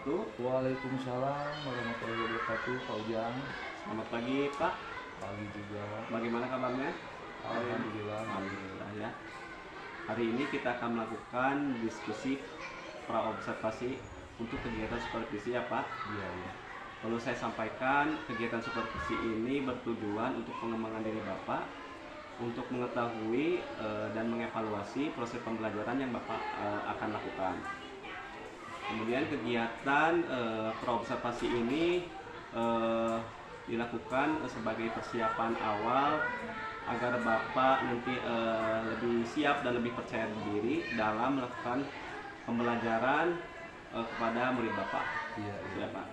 wabarakatuh. Waalaikumsalam warahmatullahi wabarakatuh, Pak Ujang. Selamat pagi Pak. Pagi juga. Bagaimana kabarnya? Alhamdulillah. Alhamdulillah ya. Hari ini kita akan melakukan diskusi praobservasi untuk kegiatan supervisi ya Pak. Iya, iya. Perlu saya sampaikan, kegiatan supervisi ini bertujuan untuk pengembangan diri Bapak, untuk mengetahui dan mengevaluasi proses pembelajaran yang Bapak akan lakukan. Kemudian kegiatan praobservasi ini dilakukan sebagai persiapan awal agar Bapak nanti lebih siap dan lebih percaya diri dalam melakukan pembelajaran kepada murid Bapak. Iya, iya. Ya, Pak.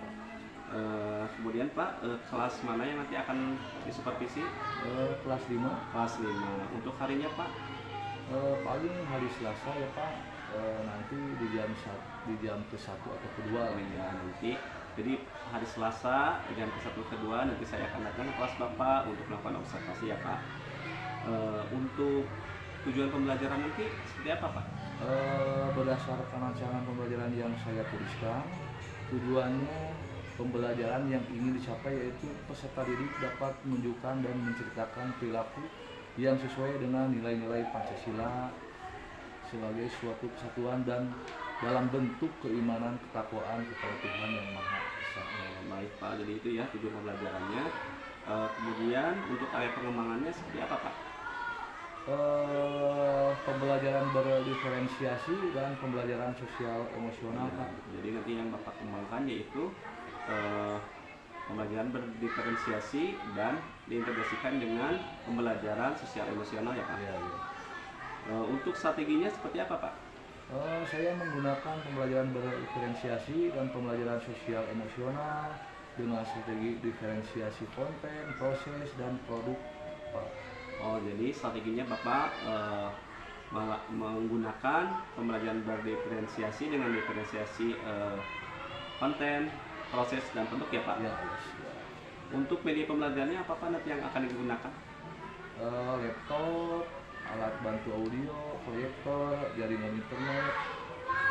Kemudian Pak, kelas mana yang nanti akan disupervisi? Kelas 5. Kelas 5. Untuk harinya Pak? Paling hari Selasa ya Pak. Nanti di jam ke-1 atau kedua lah ya. Nanti. Jadi hari Selasa jam ke-1 kedua nanti saya akan datang ke kelas Bapak untuk melakukan observasi ya Pak. Untuk tujuan pembelajaran nanti seperti apa Pak? Berdasarkan rancangan pembelajaran yang saya tuliskan, tujuannya pembelajaran yang ingin dicapai yaitu peserta didik dapat menunjukkan dan menceritakan perilaku yang sesuai dengan nilai-nilai Pancasila sebagai suatu kesatuan dan dalam bentuk keimanan ketakwaan kepada Tuhan Yang Maha Esa. Baik Pak, jadi itu ya tujuan pembelajarannya. Kemudian untuk area pengembangannya seperti apa Pak? Pembelajaran berdiferensiasi dan pembelajaran sosial emosional Pak. Jadi nanti yang Bapak kembangkan yaitu pembelajaran berdiferensiasi dan diintegrasikan dengan pembelajaran sosial emosional ya Pak. Iya, iya. Untuk strateginya seperti apa Pak? Saya menggunakan pembelajaran berdiferensiasi dan pembelajaran sosial emosional dengan strategi diferensiasi konten, proses, dan produk Pak. Jadi strateginya Bapak menggunakan pembelajaran berdiferensiasi dengan diferensiasi konten, proses, dan bentuk ya Pak? Ya, ya. Untuk media pembelajarannya apa Pak nanti yang akan digunakan? Laptop, alat bantu audio, proyektor, jaringan internet,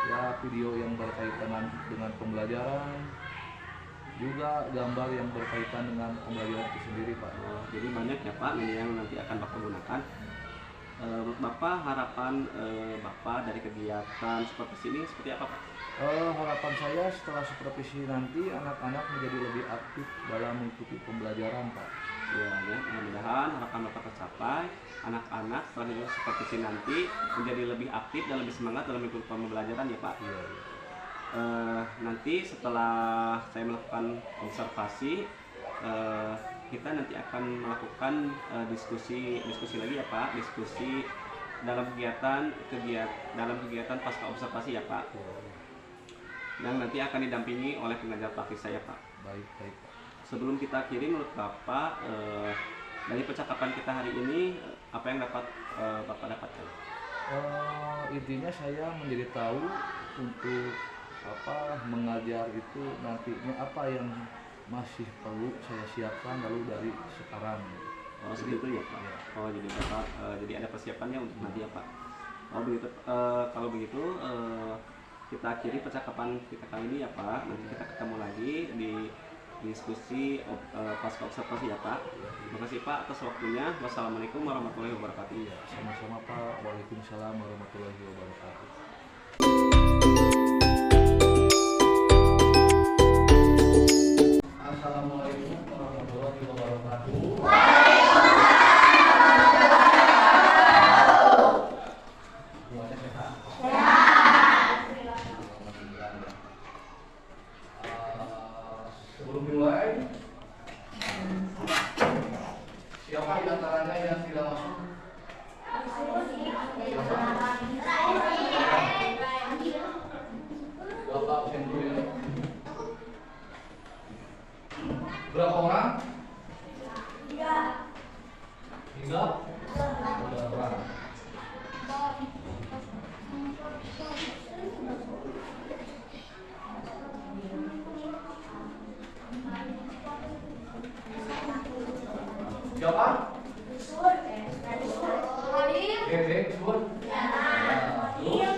ya video yang berkaitan dengan pembelajaran, juga gambar yang berkaitan dengan pembelajaran itu sendiri Pak. Jadi banyak ya Pak media yang nanti akan Bapak gunakan. Menurut Bapak harapan Bapak dari kegiatan supervisi ini seperti apa Pak? Harapan saya setelah supervisi nanti anak-anak menjadi lebih aktif dalam mengikuti pembelajaran Pak. Ya, mudah-mudahan harapan Bapak tercapai. Anak-anak setelah lulus supervisi nanti menjadi lebih aktif dan lebih semangat dalam mengikuti pembelajaran ya Pak. Iya, iya. Nanti setelah saya melakukan observasi, kita nanti akan melakukan diskusi lagi ya Pak, diskusi dalam kegiatan pasca observasi ya Pak. Yang nanti akan didampingi oleh pengajar praktis saya Pak. Baik, baik Pak. Sebelum kita kirim menurut Bapak, dari percakapan kita hari ini, apa yang dapat Bapak dapatkan? Intinya saya menjadi tahu untuk mengajar itu nantinya apa yang masih perlu saya siapkan lalu dari sekarang. Seperti itu ya Pak. Ya. Jadi Bapak jadi ada persiapannya untuk nanti ya Pak. Begitu. Kalau begitu kita akhiri percakapan kita kali ini ya Pak. Nanti kita ketemu lagi di diskusi pasca observasi ya Pak. Terima kasih Pak atas waktunya. Wassalamualaikum warahmatullahi wabarakatuh. Iya, sama-sama Pak. Waalaikumsalam warahmatullahi wabarakatuh. Assalamualaikum warahmatullahi wabarakatuh. Semuanya sehat? Sebelum dimulai, siapa di antaranya yang tidak masuk? Bapak absen dulu ya. Berapa orang? 3. Saudara. Siapa? Dede, Sur. Adil.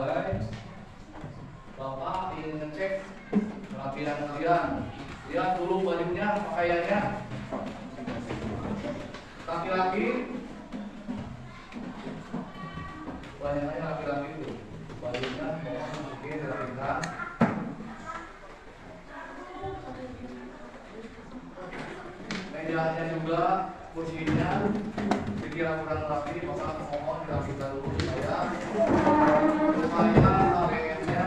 dimulai. Bapak ingin ngecek penampilan kalian. Lihat dulu bajunya, pakaiannya. Laki-laki, banyaknya laki-laki itu bajunya mungkin dirapikan. Mejanya juga, kursinya dikira kurang rapi, maka mohon dirapikan dulu supaya area-nya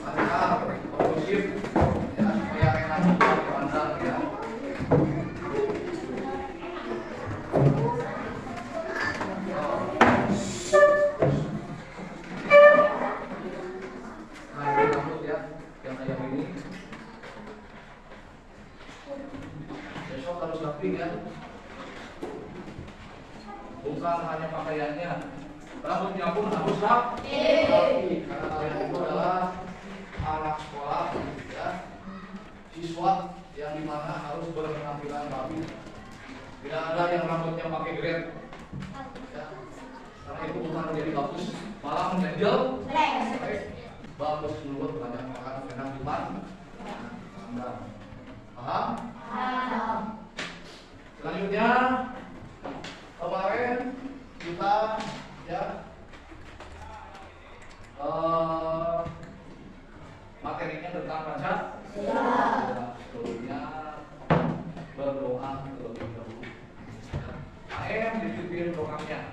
lancar, kondusif, ya, supaya enak dipandang ya. Nah ini rambut ya, yang kayak ini. Besok harus rapi ya. Bukan hanya pakaiannya, rambutnya pun harus rapi. Karena kalian itu adalah anak sekolah, ya, siswa yang dimana harus berpenampilan rapi. Tidak ada yang rambutnya pakai grade, ya. Karena itu bukan menjadi bagus, malah menjel. Bagus menurut banyak makan enak depan. Paham? Selanjutnya kemarin kita ya materinya tentang Pancasila. Sebelumnya berdoa terlebih dahulu. AM dipimpin doanya.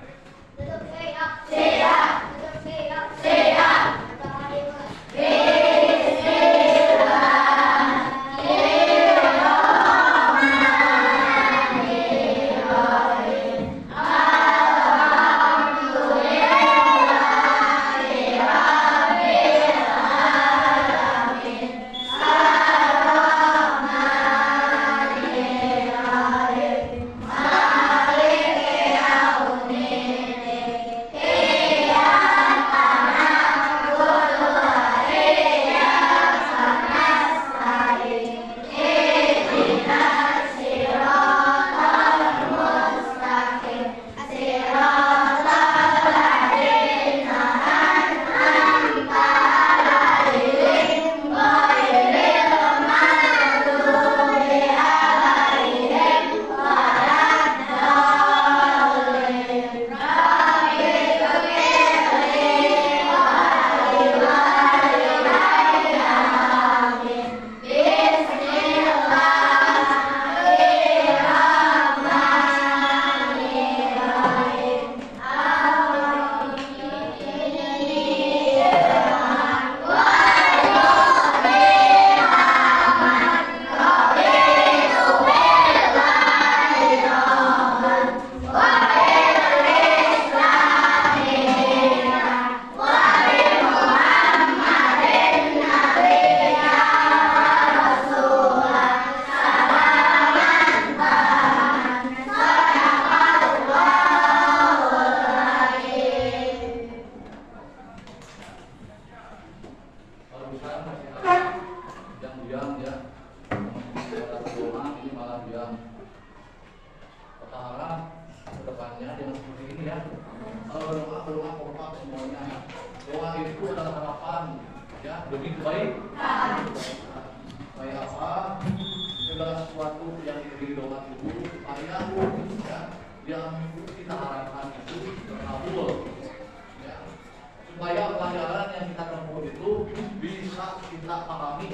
Supaya pelajaran yang kita tempuh itu bisa kita pahami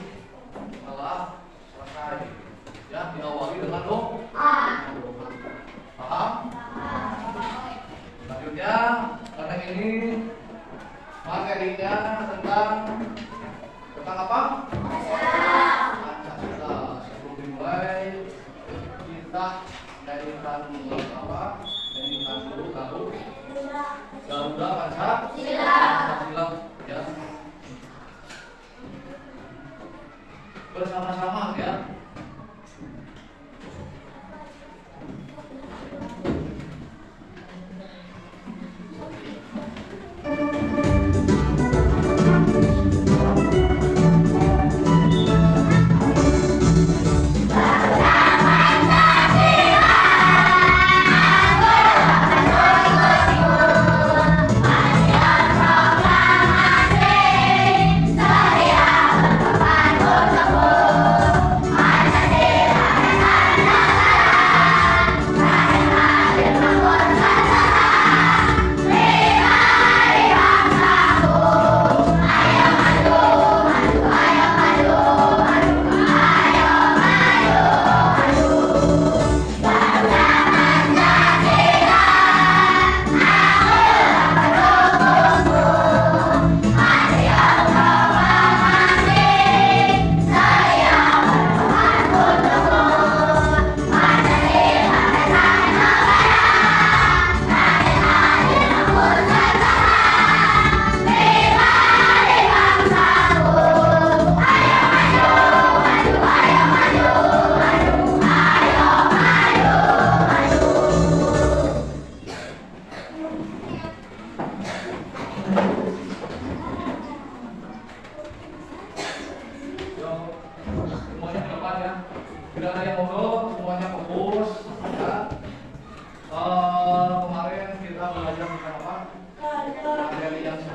setelah selesai. Ya, diawali dengan doa. Paham? Selanjutnya, karena ini materinya tentang apa? Pancasila. Sebelum dimulai, kita nyanyikan apa? Nyanyikan dulu lagu Garuda Pancasila. Ya. Bersama-sama ya. Pancasila.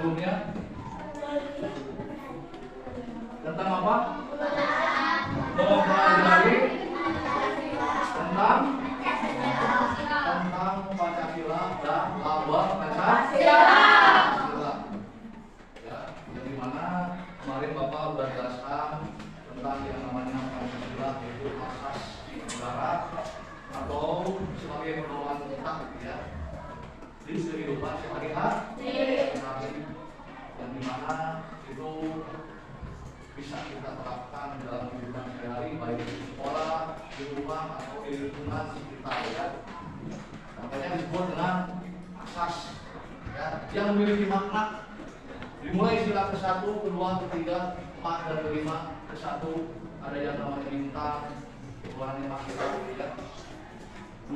sebelumnya? Tentang apa? Mempelajari tentang Pancasila dan lambang Pancasila. Ya, yang mana kemarin Bapak sudah jelaskan tentang yang namanya Pancasila, yaitu asas negara atau sebagai pedoman kita ya di kehidupan sehari-hari, yang dimana itu bisa kita terapkan dalam kehidupan sehari-hari, baik di sekolah, di rumah atau di lingkungan sekitar ya. Makanya disebut dengan asas ya, yang memiliki makna. Dimulai sila ke-1, ke-2, ke-3, ke-4 dan ke-5. Ke-1 ada yang namanya bintang, warnanya maksudnya ya.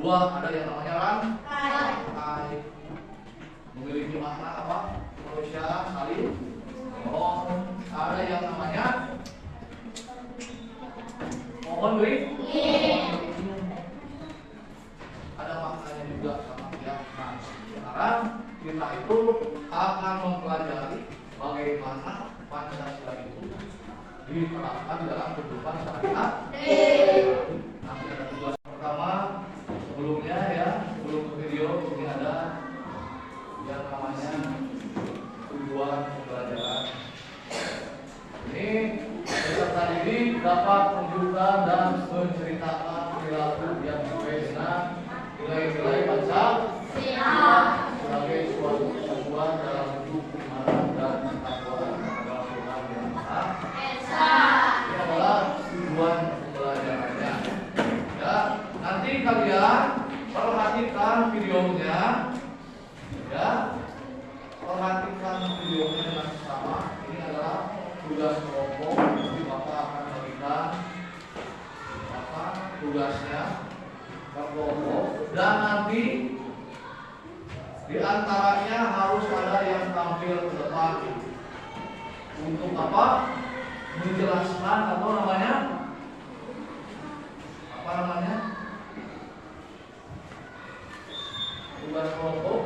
2 ada yang namanya rantai, memiliki makna apa? Manusia saling menolong. Ada yang namanya pohon beri, ada maknanya juga sama ya. Nah, sekarang kita itu akan mempelajari bagaimana Pancasila itu diterapkan dalam kehidupan sehari-hari. Nanti ada tugas pertama sebelumnya ya, sebelum ke video ini ada yang namanya tujuan pembelajaran. Ini peserta didik dapat menunjukkan dan menceritakan perilaku yang sesuai dengan nilai-nilai Pancasila sebagai suatu kesatuan dalam hidup keimanan dan ketakwaan kepada Tuhan Yang Maha Esa. Ini adalah tujuan pembelajarannya. Ya, nanti kalian perhatikan videonya, ya, perhatikan videonya dengan sama. Ini adalah tugas kelompok. Nanti Bapak akan berikan apa tugasnya ke kelompok, dan nanti di antaranya harus ada yang tampil ke depan untuk apa? Menjelaskan atau namanya apa namanya? Tugas kelompok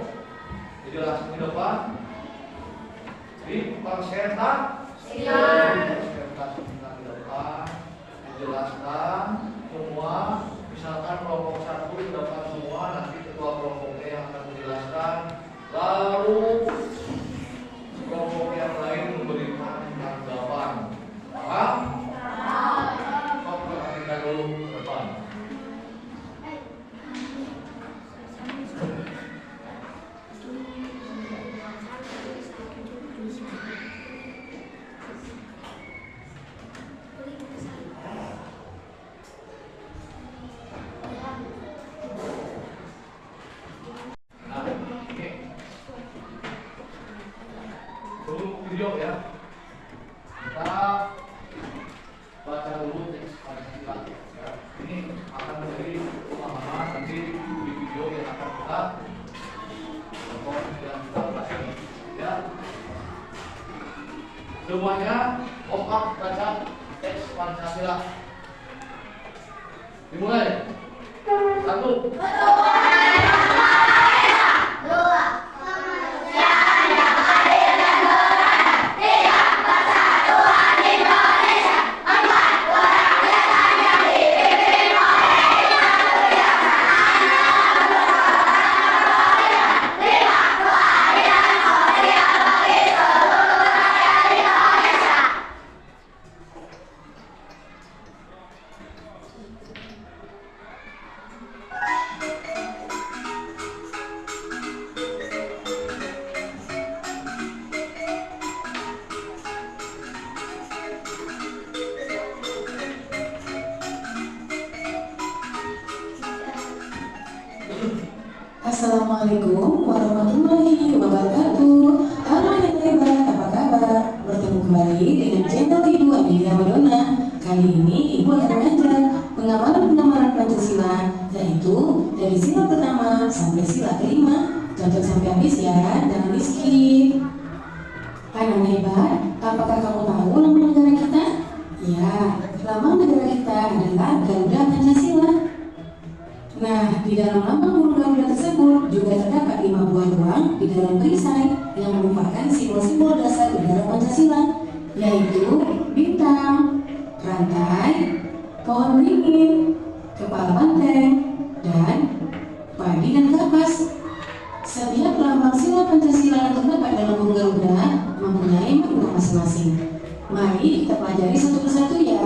dijelaskan di depan di presentasi di depan dijelaskan semua. Misalkan kelompok 1 di depan semua, nanti ketua kelompoknya yang akan menjelaskan, lalu kelompok yang lain memberikan tanggapan. Paham? Kita dulu ke depan. Video ya, kita baca dulu teks Pancasila ya. Ini akan menjadi pemahaman nanti di video yang akan kita baca ya. Semuanya kompak baca teks Pancasila. Dimulai. 1. Assalamualaikum warahmatullahi wabarakatuh. Halo yang hebat, apa kabar? Bertemu kembali dengan channel Ibu Amelia Madonna. Kali ini Ibu akan mengajar pengamalan Pancasila, yaitu dari sila pertama sampai sila kelima. Tonton sampai habis ya, jangan di skip. Anak hebat, apakah kamu tahu lambang negara kita? Ya, lambang negara kita adalah Garuda Pancasila. Nah, di dalam lambang burung Garuda tersebut juga terdapat 5 buah ruang di dalam perisai yang merupakan simbol-simbol pohon beringin, kepala banteng, dan padi dan kapas. Setiap lambang sila Pancasila yang terdapat dalam burung Garuda mempunyai makna masing-masing. Mari kita pelajari satu persatu ya.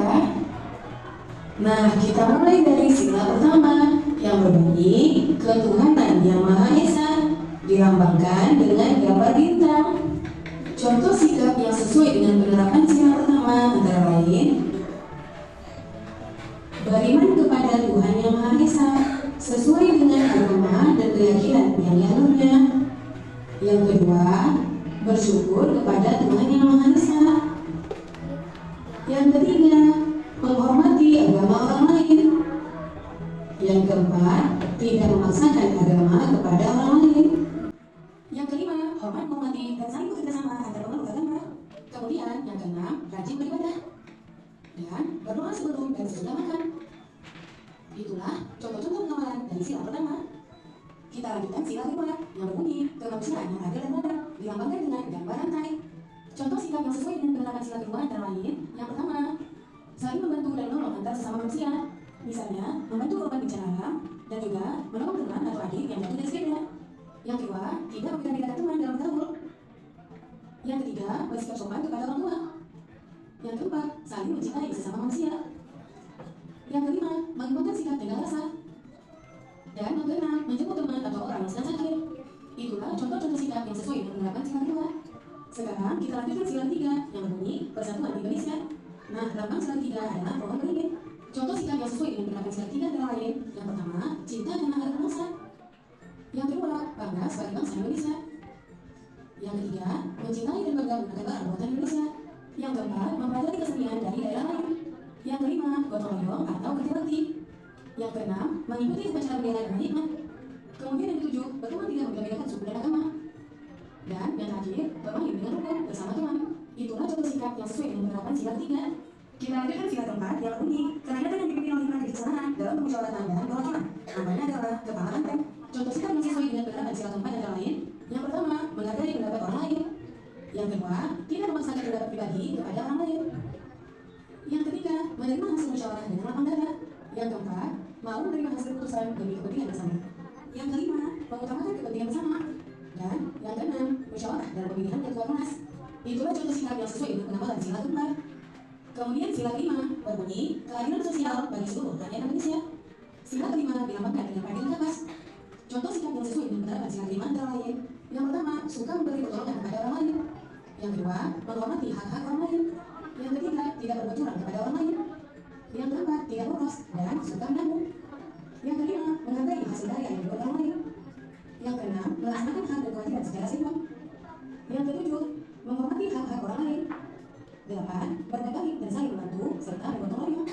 Nah, kita mulai dari sila pertama yang berbunyi ketuhanan yang Maha Esa, dilambangkan dengan gambar bintang. Contoh sikap yang sesuai dengan penerapan sila pertama antara lain beriman kepada Tuhan yang Maha Esa sesuai dengan agama dan keyakinan yang dianutnya. Yang kedua, bersyukur kepada Tuhan yang Maha Esa. Yang ketiga, menghormati agama orang lain. Yang keempat, tidak memaksakan agama kepada orang lain. Yang kelima, hormat, menghormati dan saling bekerja sama antar pemeluk agama. Kemudian yang keenam, rajin beribadah dan berdoa sebelum dan sesudah makan. Itulah contoh-contoh pengamalan dari sila pertama. Kita lanjutkan sila kedua yang berbunyi kemanusiaan yang adil dan beradab, dilambangkan dengan gambar rantai. Contoh sikap yang sesuai dengan penerapan sila kedua antara lain yang pertama, saling membantu dan menolong antar sesama manusia. Misalnya, membantu korban bencana alam dan juga menolong teman atau adik yang jatuh dari sepeda. Yang kedua, tidak membeda-bedakan teman dalam bergaul. Yang ketiga, bersikap sopan kepada orang tua. Yang keempat, saling mencintai sesama manusia. Yang kelima, mengembangkan sikap tenggang rasa. Dan yang keenam, menjemput teman atau orang yang sedang sakit. Itulah contoh-contoh sikap yang sesuai dengan penerapan sila kedua. Sekarang kita lanjutkan sila ketiga yang berbunyi persatuan Indonesia. Nah, lambang sila ketiga adalah pohon beringin. Contoh sikap yang sesuai dengan penerapan sila ketiga antara lain yang pertama, cinta karena adat bangsa. Yang kedua, bangga sebagai bangsa Indonesia. Yang ketiga, mencintai dan bangga menggunakan barang buatan Indonesia. Yang keempat, mempelajari kesenian dari daerah lain. Yang kelima, gotong royong atau kerja bakti. Yang keenam, mengikuti upacara bendera dengan hikmat. Kemudian yang ketujuh, berteman tidak membeda-bedakan suku dan agama. Dan yang terakhir, bermain dengan rukun bersama teman. Itulah contoh sikap yang sesuai dengan penerapan sila ketiga. Kita lanjutkan sila keempat yang berbunyi kerakyatan yang dipimpin oleh Menteri Kesanaan dalam permusyawaratan dan perwakilan. Namanya adalah kepala banteng. Contoh sikap yang sesuai dengan penerapan sila keempat antara lain yang pertama, menghargai pendapat orang lain. Yang kedua, tidak memaksakan pendapat pribadi kepada orang lain. Yang ketiga, menerima hasil musyawarah dengan lapang dada. Yang keempat, mau menerima hasil keputusan demi kepentingan bersama. Yang kelima, mengutamakan kepentingan bersama. Dan yang keenam, musyawarah dalam pemilihan ketua Munas. Itulah contoh sikap yang sesuai dengan penamalan sila keempat. Kemudian sila kelima berbunyi keadilan sosial bagi seluruh rakyat Indonesia. Sila kelima dilambangkan dengan padi dan kapas. Contoh sikap yang sesuai dengan penerapan sila kelima antara lain yang pertama, suka memberi pertolongan kepada orang lain. Yang kedua, menghormati hak-hak orang lain. Yang ketiga, tidak berbuat curang kepada orang lain. Yang keempat, tidak boros dan suka menabung. Yang kelima, menghargai hasil karya yang dibuat orang lain. Yang keenam, melaksanakan hak dan kewajiban secara seimbang. Yang ketujuh, menghormati hak-hak orang lain. 8. Berbagi dan saling membantu serta bergotong royong.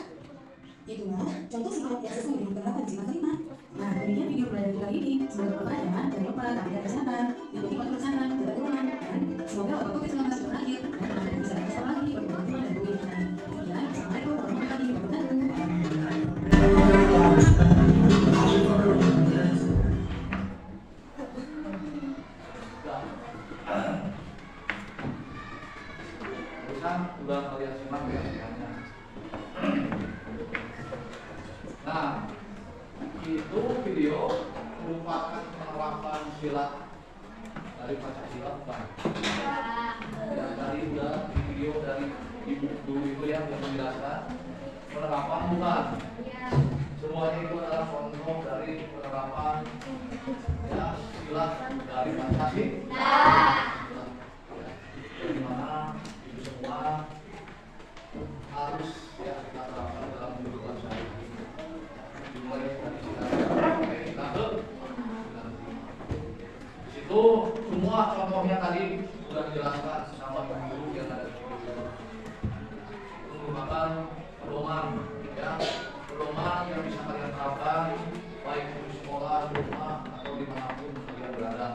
Itulah contoh sikap yang sesuai dengan penerapan sila kelima. Nah, demikian video pelajaran kali ini. Semoga bermanfaat ya. Jangan lupa jaga kesehatan, ikuti protokol kesehatan, jaga kerumunan, dan semoga wabah COVID-19 segera berakhir dan Anda bisa bersama lagi bertemu teman dan guru yang lain. Ya, assalamualaikum warahmatullahi Udah kalian simak ya semuanya. Nah, itu video merupakan penerapan sila dari Pancasila bukan? Ya, tadi udah di video dari ibu yang menjelaskan penerapan bukan? Semuanya itu adalah contoh dari penerapan ya sila dari Pancasila. Di mana itu semua harus ya kita terapkan dalam kehidupan sehari-hari. Dimulai dari kita ke di situ semua contohnya tadi sudah dijelaskan sama guru yang ada di video. Itu merupakan pedoman ya, pedoman yang bisa kalian terapkan baik di sekolah, di rumah atau dimanapun kalian berada.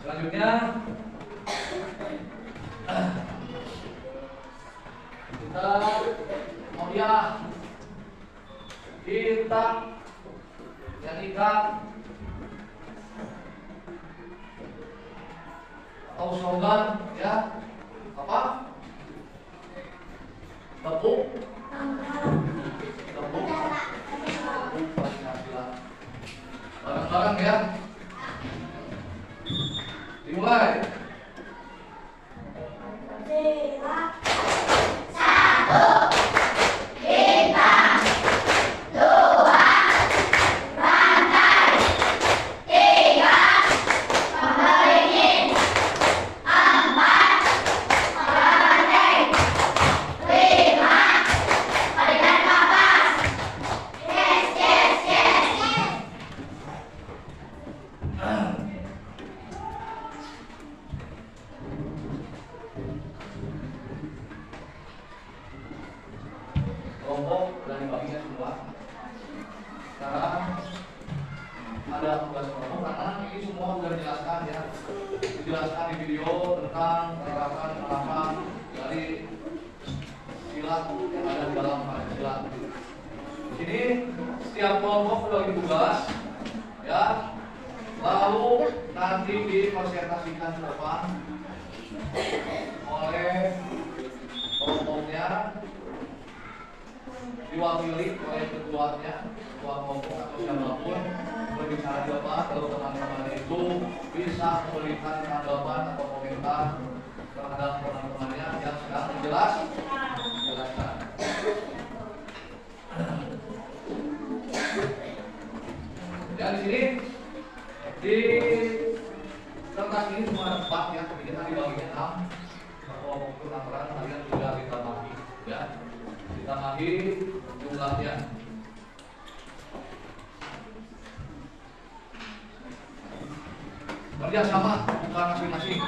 Selanjutnya kita nyanyikan atau slogan ya apa? Tepuk. Tepuk Pancasila. Bareng-bareng ya. Dimulai. Kelompok dan dibaginya semua. Sekarang ada tugas kelompok karena ini semua sudah dijelaskan ya, dijelaskan di video tentang penerapan dari silat yang ada di dalam Pancasila. Di sini setiap kelompok berbagi tugas ya, lalu nanti dipresentasikan ke depan oleh kelompoknya, diwakili oleh ketuanya, ketua kelompok atau siapapun berbicara di depan. Lalu teman-teman itu bisa memberikan tanggapan atau komentar terhadap teman-temannya yang sedang menjelaskan. Dan di sini di kertas ini cuma ada 4 ya, ini tadi baginya 6. Kelompok itu antara kalian sudah ditambahi ya. Ditambahi jumlahnya. Kerja sama, bukan masing-masing.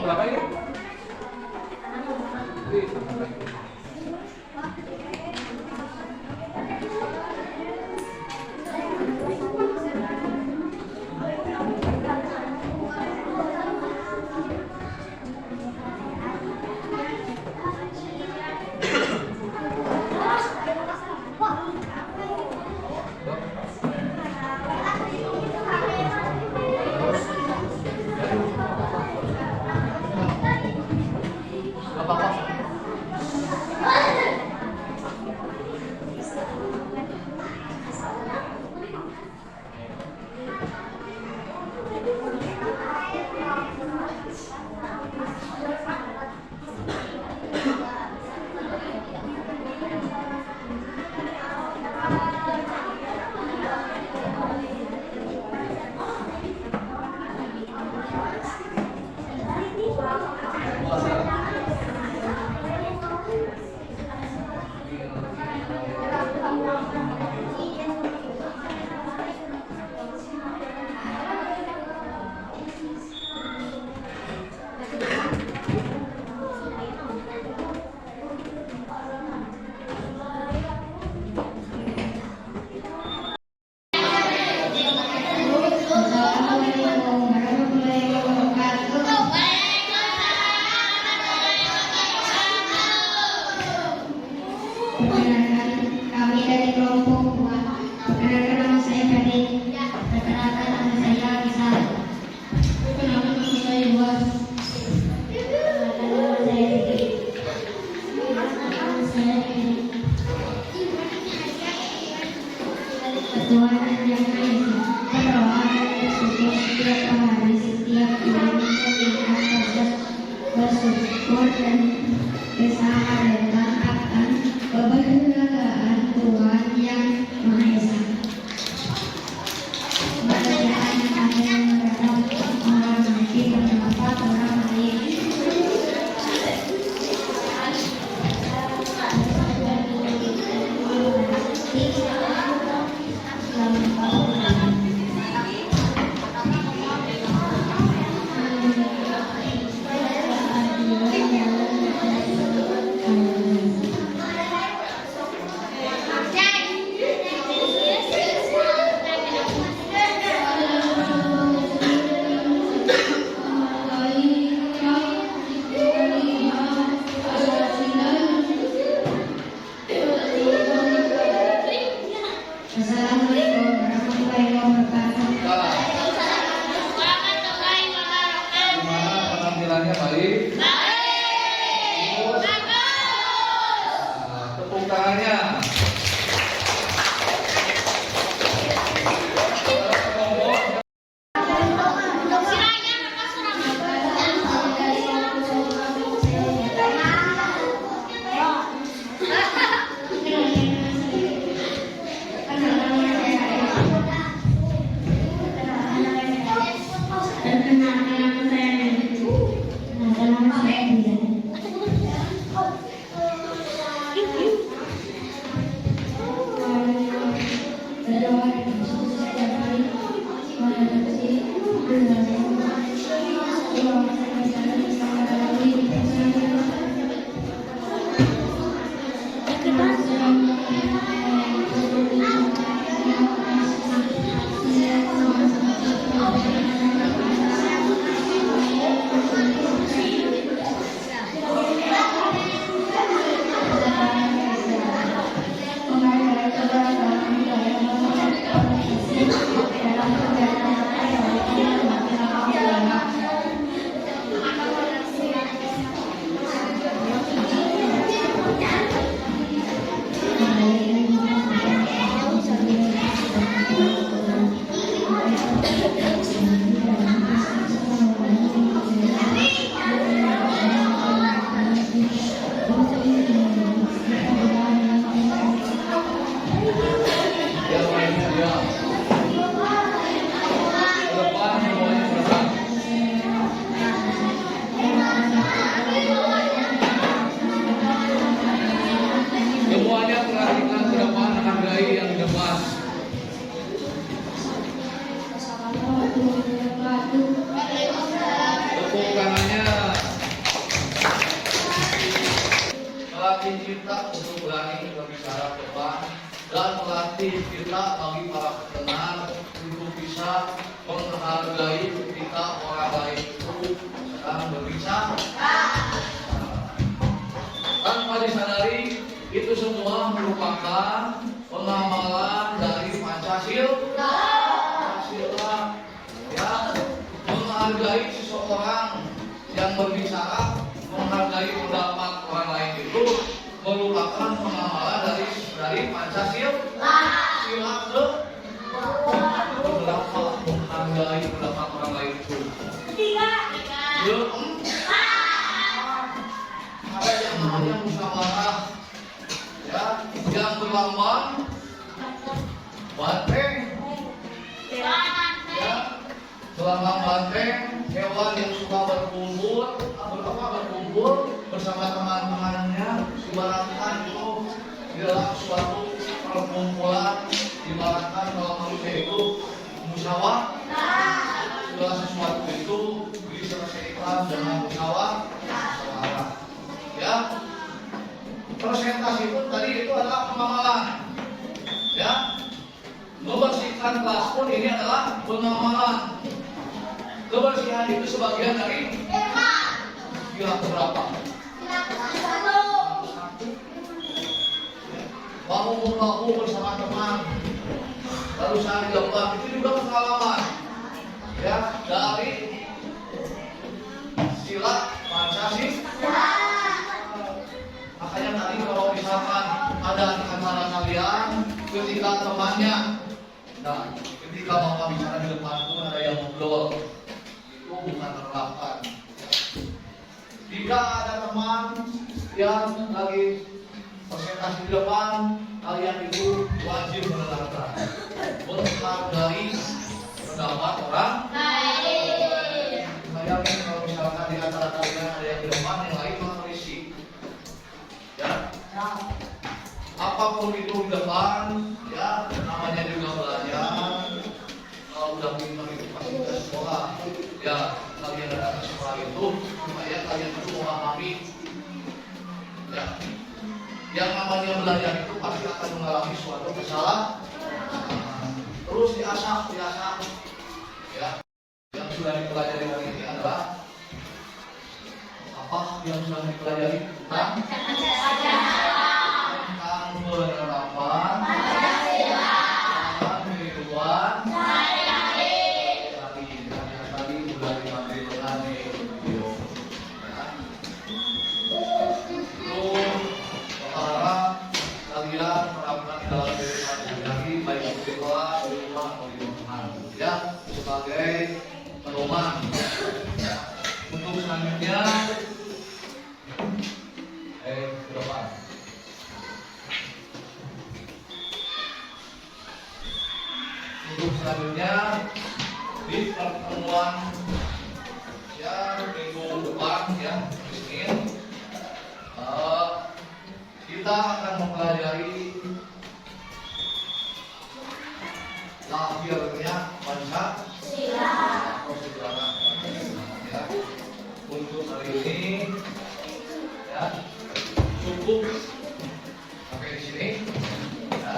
Berapa ini? Kami dari kelompok 2. Perkenalkan nama saya Kadek. Perkenalkan nama saya Lisa. Perkenalkan nama saya Buas. Perkenalkan nama saya Diki. Perkenalkan nama saya Diki. Tuhan yang Maha Esa, berdoa dan bersyukur setiap hari, setiap bulan, setiap proses bersyukur dan bersahadat akan keberadaan Tuhan yang Maha Esa. Pekerjaan yang ada yang terhadap orang mati berpendapat orang lain. Assalamualaikum warahmatullahi wabarakatuh. Gimana penampilannya baik? Tepuk tangannya. Semuanya perhatikan ke depan, hargai yang di depan. Tepuk tangannya. Melatih kita untuk berani berbicara depan dan melatih kita bagi para pendengar untuk bisa menghargai ketika orang lain itu sedang berbicara. Tanpa disadari itu semua merupakan pengamalan dari Pancasila. Ya, menghargai seseorang yang berbicara, menghargai pendapat orang lain itu merupakan pengamalan dari Pancasila. Sila ke berapa menghargai pendapat orang lain itu? Ada yang namanya musyawarah, ya, yang berlambang banteng, ya, berlambang banteng, hewan yang suka berkumpul bersama teman-temannya, ibaratkan itu di dalam suatu perkumpulan, ibaratkan kalau manusia itu musyawarah, segala sesuatu itu diselesaikan dengan musyawarah. Ya, presentasi pun tadi itu adalah pengamalan. Ya, membersihkan kelas pun ini adalah pengamalan. Kebersihan itu sebagian dari bilang berapa? Bahu-bahu bersama teman, lalu saling gambar, itu juga pengalaman. Ya, dari sila Pancasila. Makanya tadi kalau misalkan ada di antara kalian ketika temannya Nah, ketika Bapak bicara di depan pun ada yang ngobrol, itu bukan penerapan. Jika ada teman yang lagi presentasi di depan, kalian itu wajib mendengarkan, menghargai pendapat orang lain. Bayangin kalau misalkan di antara kalian ada yang di depan, yang lain malah berisik, ya. Apapun itu di depan, ya namanya juga belajar. Kalau udah pintar itu pasti ke sekolah. Ya kalian datang ke sekolah itu supaya kalian itu memahami. Ya, yang namanya belajar itu pasti akan mengalami suatu kesalahan. Terus diasah. Ya, yang sudah dipelajari hari ini adalah apa yang sudah dipelajari? Tentang penerapan kehidupan sehari-hari. Tadi sudah ditampilkan di video. Berharap kalian menerapkan dalam kehidupan sehari-hari, baik di sekolah, di rumah, atau di rumah, ya, sebagai pedoman. Untuk selanjutnya, ke depan. Untuk selanjutnya di pertemuan ya minggu depan ya Senin, kita akan mempelajari lahirnya Pancasila atau sejarah Pancasila ya. Untuk hari ini ya cukup sampai di sini ya.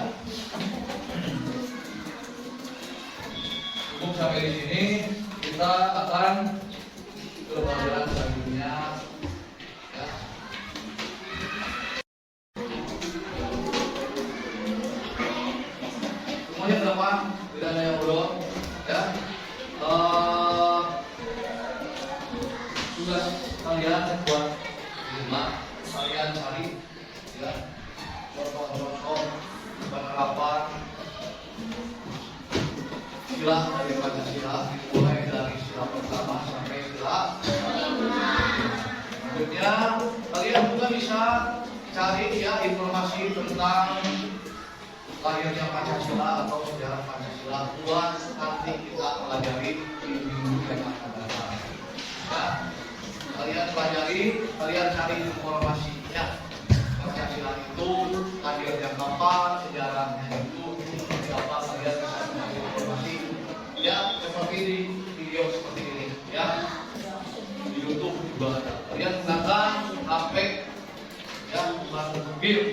Cukup sampai di sini, kita akan ke pelajaran selanjutnya ya. Semuanya ke depan, tidak ada yang bodoh ya. Tugas kalian buat di rumah, kalian cari ya contoh-contoh penerapan sila dari Pancasila, dimulai dari sila pertama sampai sila kelima. Selanjutnya kalian juga bisa cari ya informasi tentang lahirnya Pancasila atau sejarah Pancasila buat nanti kita pelajari di minggu yang akan datang. Ya, kalian pelajari, kalian cari informasinya. Pancasila itu lahirnya kapan, sejarahnya itu seperti apa, kalian bisa mencari informasi. Ya, seperti di video seperti ini ya. Di YouTube juga ada. Kalian gunakan HP ya,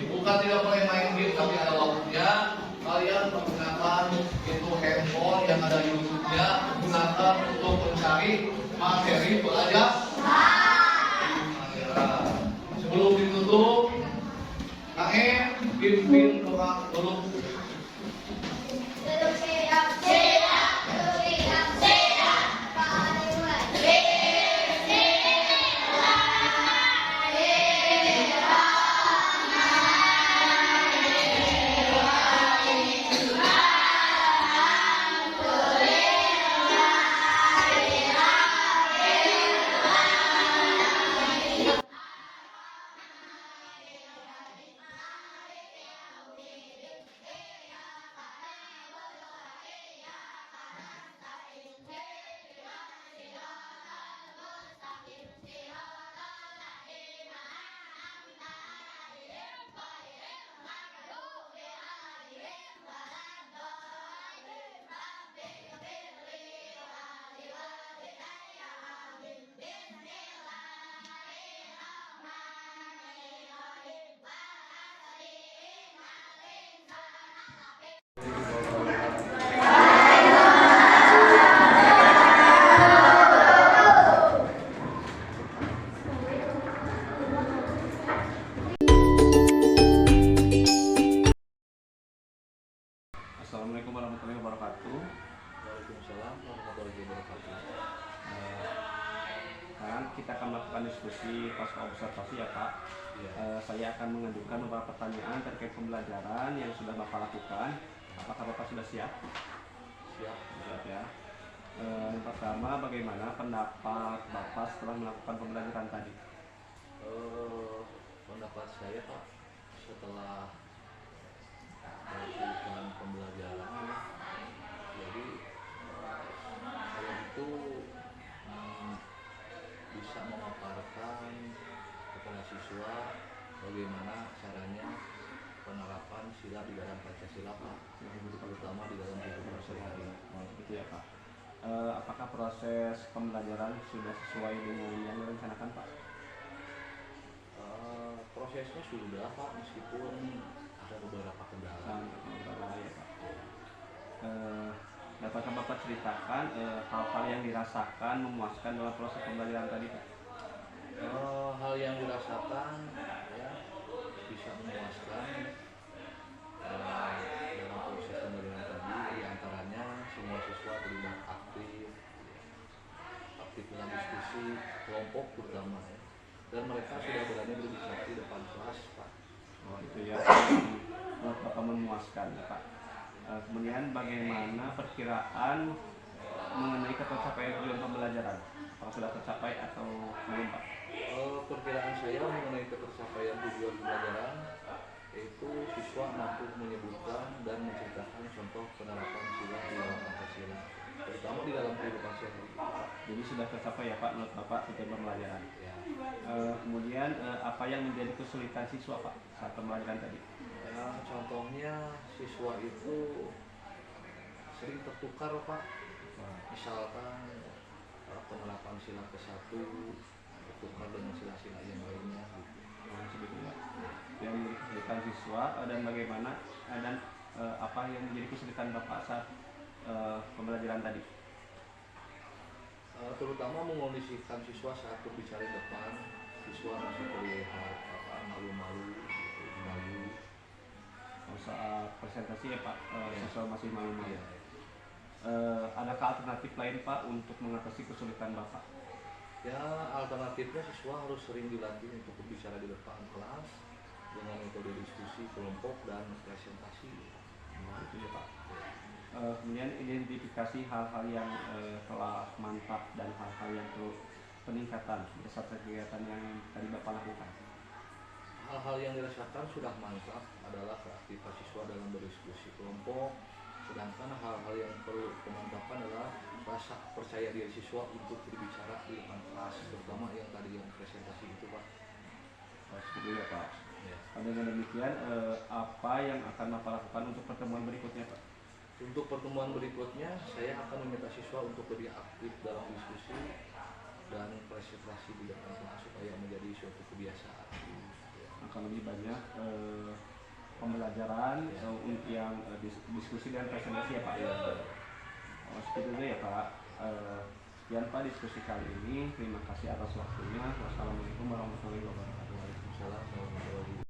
bukan tidak boleh main game tapi ada waktunya. Kalian menggunakan itu handphone yang ada YouTube-nya, gunakan untuk mencari materi belajar. Sebelum ditutup, pimpin doa dulu. Assalamualaikum warahmatullahi wabarakatuh. Waalaikumsalam warahmatullahi wabarakatuh. Sekarang kita akan melakukan diskusi pasca observasi ya Pak. Ya. Saya akan mengajukan beberapa pertanyaan terkait pembelajaran yang sudah Bapak lakukan. Apakah Bapak sudah siap? Siap. Siap ya. Yang pertama, bagaimana pendapat Bapak setelah melakukan pembelajaran tadi? Pendapat saya Pak, setelah melakukan pembelajaran, jadi saya itu bisa memaparkan kepada siswa bagaimana caranya penerapan sila di dalam Pancasila Pak, terutama di dalam kehidupan sehari-hari. Gitu ya Pak. Apakah proses pembelajaran sudah sesuai dengan yang direncanakan Pak? Prosesnya sudah Pak, meskipun ada beberapa kendala. Ya Pak. Dapatkah Bapak ceritakan hal-hal yang dirasakan memuaskan dalam proses pembelajaran tadi Pak? Hal yang dirasakan ya bisa memuaskan dalam proses pembelajaran tadi, diantaranya semua siswa terlibat aktif dalam diskusi kelompok terutama ya, dan mereka sudah berani berbicara di depan kelas Pak. Oh itu ya, menurut Bapak memuaskan ya Pak. Kemudian bagaimana perkiraan mengenai ketercapaian tujuan pembelajaran? Apakah sudah tercapai atau belum Pak? Perkiraan saya mengenai ketercapaian tujuan pembelajaran yaitu siswa mampu menyebutkan dan menceritakan contoh penerapan sila di dalam Pancasila, terutama di dalam kehidupan sehari-hari. Jadi sudah tercapai ya Pak menurut Bapak tujuan pembelajaran. Ya. Kemudian apa yang menjadi kesulitan siswa Pak saat pembelajaran tadi? Ya, contohnya siswa itu sering tertukar Pak. Misalkan penerapan sila ke-1 tertukar dengan sila-sila yang lainnya gitu. Sebetulnya yang menjadi kesulitan siswa dan bagaimana dan apa yang menjadi kesulitan Bapak saat pembelajaran tadi? Terutama mengondisikan siswa saat berbicara di depan, siswa masih terlihat malu-malu, malu. Saat presentasi ya Pak, siswa masih malu-malu. Ya. Adakah alternatif lain Pak untuk mengatasi kesulitan Bapak? Ya, alternatifnya siswa harus sering dilatih untuk berbicara di depan kelas dengan metode diskusi kelompok dan presentasi. Itu ya Pak. Kemudian identifikasi hal-hal yang telah mantap dan hal-hal yang perlu peningkatan berdasarkan kegiatan yang tadi Bapak lakukan. Hal-hal yang dirasakan sudah mantap adalah keaktifan siswa dalam berdiskusi kelompok, sedangkan hal-hal yang perlu pemantapan adalah rasa percaya diri siswa untuk berbicara di depan kelas, terutama yang tadi yang presentasi itu Pak. Seperti ya Pak. Ya. Dengan demikian apa yang akan Bapak lakukan untuk pertemuan berikutnya Pak? Untuk pertemuan berikutnya saya akan meminta siswa untuk lebih aktif dalam diskusi dan presentasi di depan kelas supaya menjadi suatu kebiasaan. Akan lebih banyak pembelajaran yang diskusi dan presentasi ya Pak. Ya. Seperti itu ya Pak. Sekian Pak diskusi kali ini. Terima kasih atas waktunya. Wassalamualaikum warahmatullahi wabarakatuh. Waalaikumsalam warahmatullahi wabarakatuh.